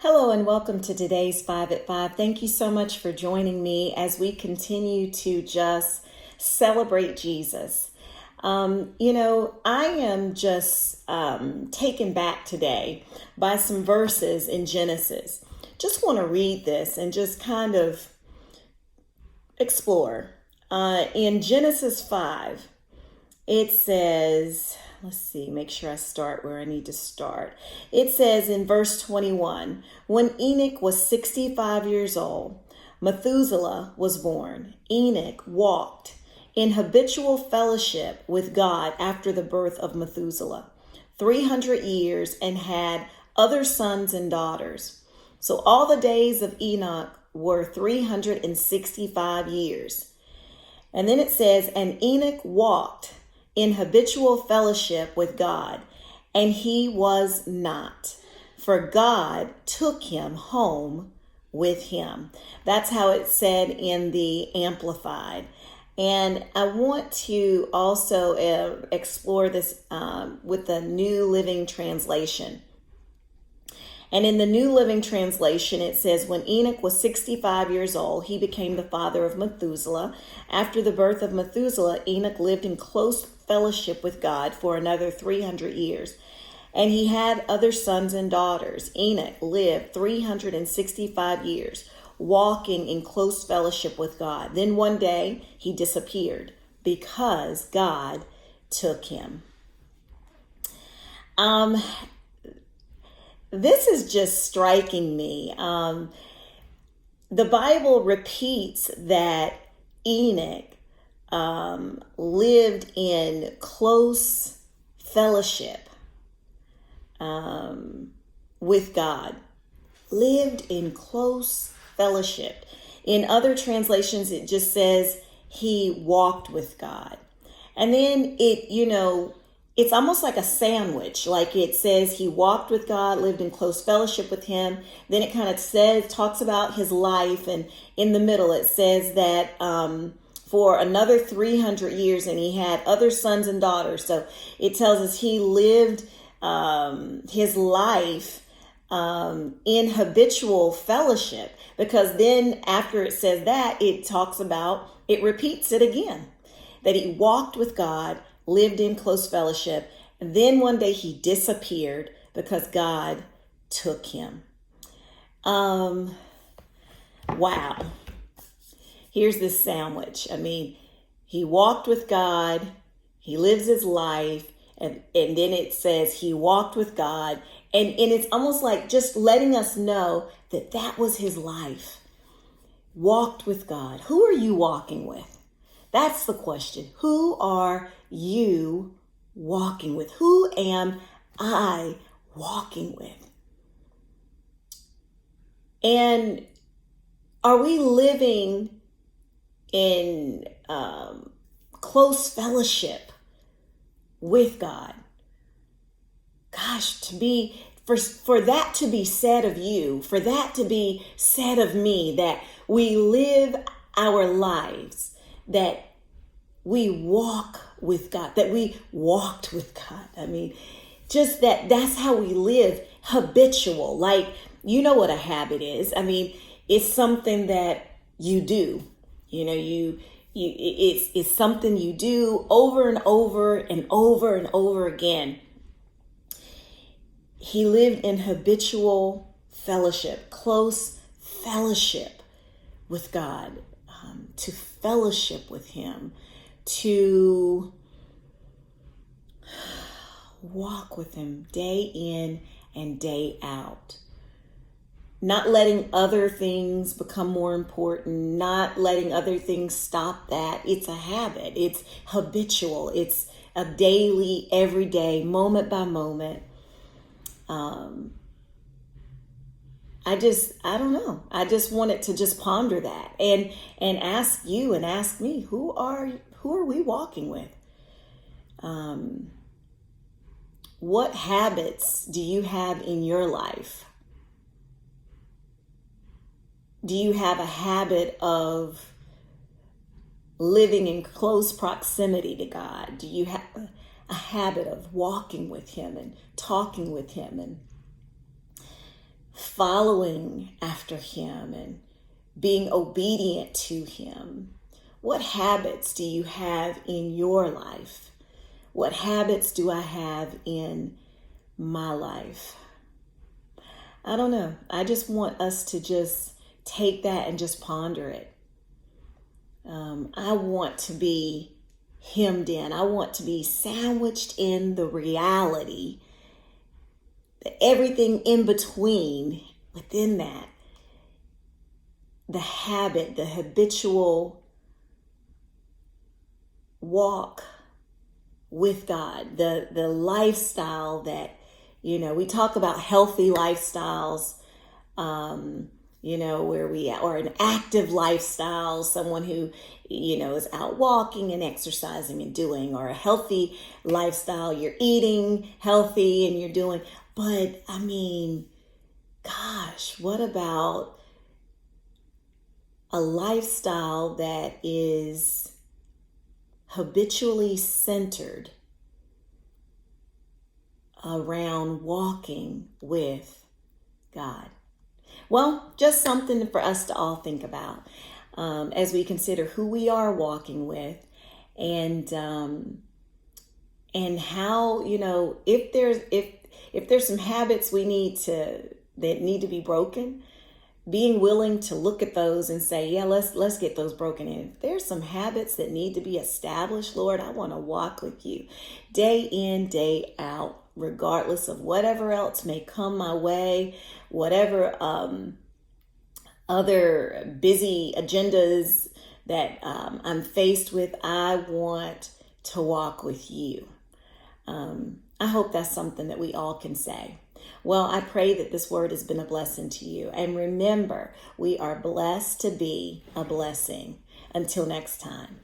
Hello and welcome to today's 5 at 5. Thank you so much for joining me as we continue to just celebrate Jesus. I am just taken back today by some verses in Genesis. Just want to read this and just kind of explore. In Genesis 5, it says, let's see, make sure I start where I need to start. It says in verse 21, when Enoch was 65 years old, Methuselah was born. Enoch walked in habitual fellowship with God after the birth of Methuselah, 300 years, and had other sons and daughters. So all the days of Enoch were 365 years. And then it says, and Enoch walked in habitual fellowship with God, and he was not, for God took him home with him. That's how it's said in the Amplified. And I want to also explore this with the New Living Translation. And in the New Living Translation, it says, when Enoch was 65 years old, he became the father of Methuselah. After the birth of Methuselah, Enoch lived in close fellowship with God for another 300 years. And he had other sons and daughters. Enoch lived 365 years, walking in close fellowship with God. Then one day he disappeared because God took him. This is just striking me. The Bible repeats that Enoch lived in close fellowship with God. Lived in close fellowship. In other translations, it just says he walked with God. And then it's almost like a sandwich. Like it says he walked with God, lived in close fellowship with him. Then it kind of talks about his life. And in the middle, it says that for another 300 years, and he had other sons and daughters. So it tells us he lived his life in habitual fellowship, because then after it says that, it repeats it again, that he walked with God, lived in close fellowship, and then one day he disappeared because God took him. Wow. Here's this sandwich. I mean, he walked with God, he lives his life, and then it says he walked with God, and it's almost like just letting us know that was his life. Walked with God. Who are you walking with? That's the question. Who are you walking with? Who am I walking with? And are we living in close fellowship with God? Gosh, for that to be said of you, for that to be said of me, that we live our lives, that we walk with God, that we walked with God. I mean, just that's how we live, habitual. Like, you know what a habit is. I mean, it's something that you do. It's something you do over and over and over and over again. He lived in habitual fellowship, close fellowship with God, to fellowship with him, to walk with him day in and day out. Not letting other things become more important, not letting other things stop that. It's a habit. It's habitual. It's a daily, everyday, moment by moment. I don't know. I just wanted to just ponder that and ask you and ask me, who are we walking with? What habits do you have in your life? Do you have a habit of living in close proximity to God? Do you have a habit of walking with him and talking with him and following after him and being obedient to him? What habits do you have in your life? What habits do I have in my life? I don't know. I just want us to just take that and just ponder it. I want to be hemmed in. I want to be sandwiched in the reality that everything in between, within that, the habit, the habitual walk with God, the lifestyle that, we talk about healthy lifestyles, where or an active lifestyle, someone who, is out walking and exercising and doing, or a healthy lifestyle, you're eating healthy and you're doing, but I mean, gosh, what about a lifestyle that is habitually centered around walking with God? Well, just something for us to all think about as we consider who we are walking with, and how, if there's some habits that need to be broken, being willing to look at those and say, yeah, let's get those broken in. If there's some habits that need to be established, Lord, I want to walk with you day in, day out, regardless of whatever else may come my way, whatever other busy agendas that I'm faced with. I want to walk with you. I hope that's something that we all can say. Well, I pray that this word has been a blessing to you. And remember, we are blessed to be a blessing. Until next time.